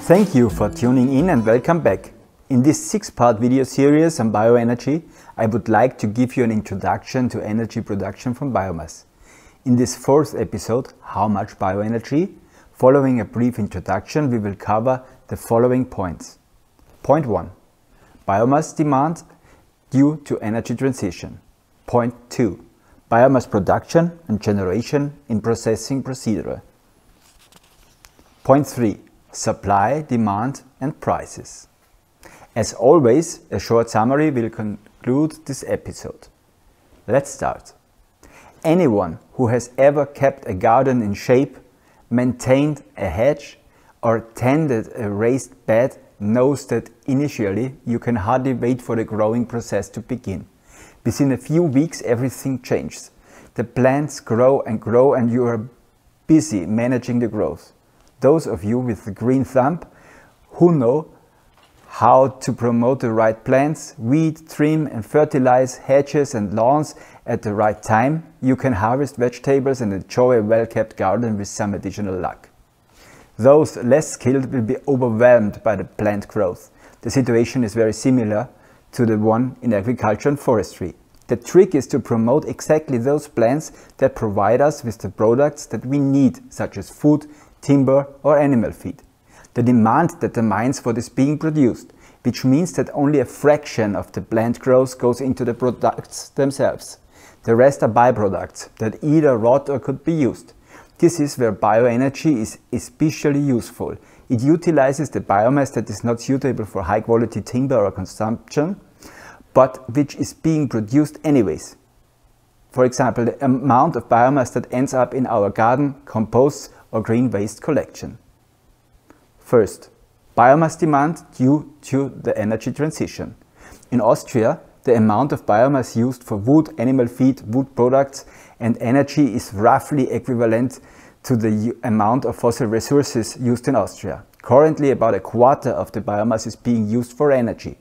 Thank you for tuning in and welcome back. In this 6-part video series on bioenergy, I would like to give you an introduction to energy production from biomass. In this 4th episode, How much bioenergy? Following a brief introduction, we will cover the following points. Point 1. Biomass demand due to energy transition. Point 2. Biomass production and generation in processing procedure. Point 3. Supply, demand and prices. As always, a short summary will conclude this episode. Let's start. Anyone who has ever kept a garden in shape, maintained a hedge or tended a raised bed knows that initially you can hardly wait for the growing process to begin. Within a few weeks everything changes. The plants grow and you are busy managing the growth. Those of you with the green thumb who know how to promote the right plants, weed, trim and fertilize hedges and lawns at the right time, you can harvest vegetables and enjoy a well-kept garden with some additional luck. Those less skilled will be overwhelmed by the plant growth. The situation is very similar to the one in agriculture and forestry. The trick is to promote exactly those plants that provide us with the products that we need, such as food, timber or animal feed. The demand determines what is being produced, which means that only a fraction of the plant growth goes into the products themselves. The rest are byproducts that either rot or could be used. This is where bioenergy is especially useful. It utilizes the biomass that is not suitable for high quality timber or consumption, but which is being produced anyways. For example, the amount of biomass that ends up in our garden, composts or green waste collection. First, biomass demand due to the energy transition. In Austria, the amount of biomass used for wood, animal feed, wood products and energy is roughly equivalent to the amount of fossil resources used in Austria. Currently, about a quarter of the biomass is being used for energy.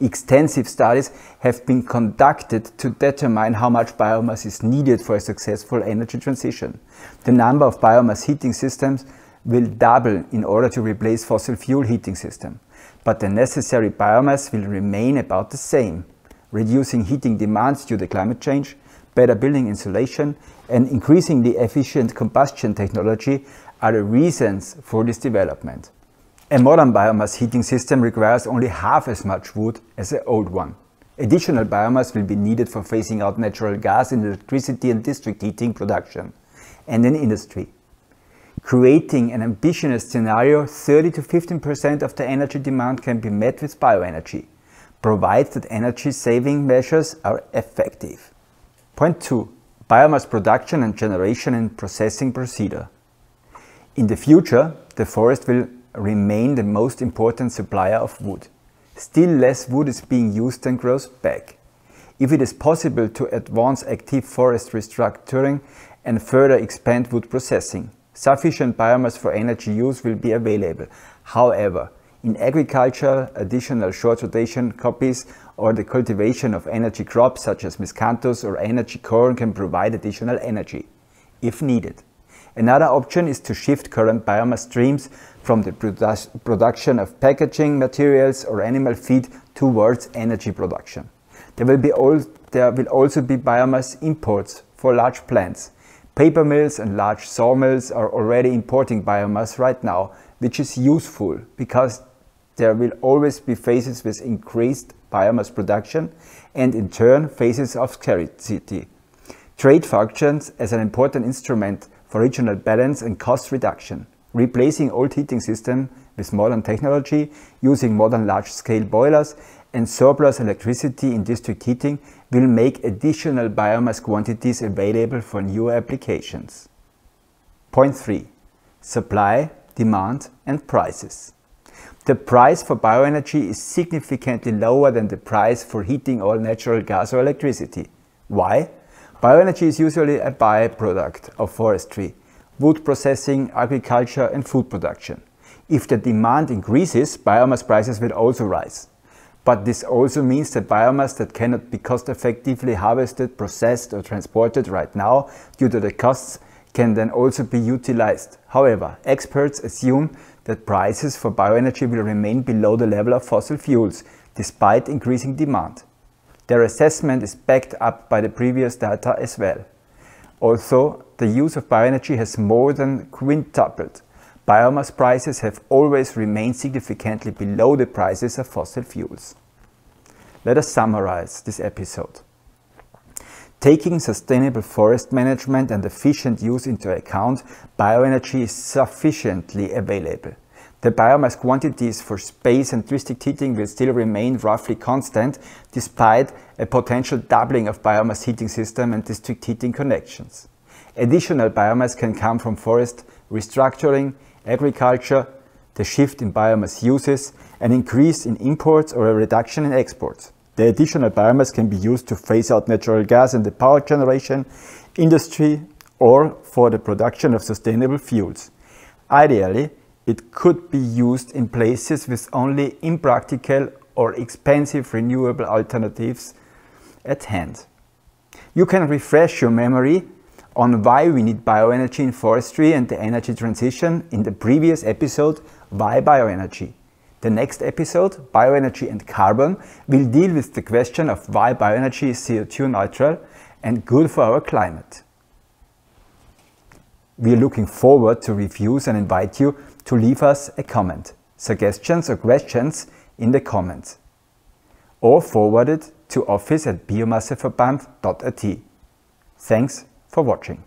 Extensive studies have been conducted to determine how much biomass is needed for a successful energy transition. The number of biomass heating systems will double in order to replace fossil fuel heating systems, but the necessary biomass will remain about the same. Reducing heating demands due to climate change, better building insulation and increasingly efficient combustion technology are the reasons for this development. A modern biomass heating system requires only half as much wood as an old one. Additional biomass will be needed for phasing out natural gas in electricity and district heating production and in industry. Creating an ambitious scenario, 30 to 15% of the energy demand can be met with bioenergy, provided that energy saving measures are effective. Point 2. Biomass production and generation in processing procedure. In the future, the forest will remain the most important supplier of wood. Still less wood is being used than grows back. If it is possible to advance active forest restructuring and further expand wood processing, sufficient biomass for energy use will be available. However, in agriculture, additional short rotation copies or the cultivation of energy crops such as miscanthus or energy corn can provide additional energy, if needed. Another option is to shift current biomass streams from the production of packaging materials or animal feed towards energy production. There will also be biomass imports for large plants. Paper mills and large sawmills are already importing biomass right now, which is useful because there will always be phases with increased biomass production and in turn phases of scarcity. Trade functions as an important instrument for regional balance and cost reduction. Replacing old heating systems with modern technology, using modern large-scale boilers and surplus electricity in district heating will make additional biomass quantities available for new applications. Point 3. Supply, demand and prices. The price for bioenergy is significantly lower than the price for heating oil, natural gas or electricity. Why? Bioenergy is usually a byproduct of forestry, wood processing, agriculture and food production. If the demand increases, biomass prices will also rise. But this also means that biomass that cannot be cost-effectively harvested, processed or transported right now due to the costs can then also be utilized. However, experts assume that prices for bioenergy will remain below the level of fossil fuels, despite increasing demand. Their assessment is backed up by the previous data as well. Also, the use of bioenergy has more than quintupled. Biomass prices have always remained significantly below the prices of fossil fuels. Let us summarize this episode. Taking sustainable forest management and efficient use into account, bioenergy is sufficiently available. The biomass quantities for space and district heating will still remain roughly constant, despite a potential doubling of biomass heating system and district heating connections. Additional biomass can come from forest restructuring, agriculture, the shift in biomass uses, an increase in imports or a reduction in exports. The additional biomass can be used to phase out natural gas in the power generation industry or for the production of sustainable fuels. Ideally, it could be used in places with only impractical or expensive renewable alternatives at hand. You can refresh your memory on why we need bioenergy in forestry and the energy transition in the previous episode, Why Bioenergy? The next episode, Bioenergy and Carbon, will deal with the question of why bioenergy is CO2 neutral and good for our climate. We are looking forward to reviews and invite you to leave us a comment, suggestions or questions in the comments, or forward it to office@biomasseverband.at. Thanks for watching.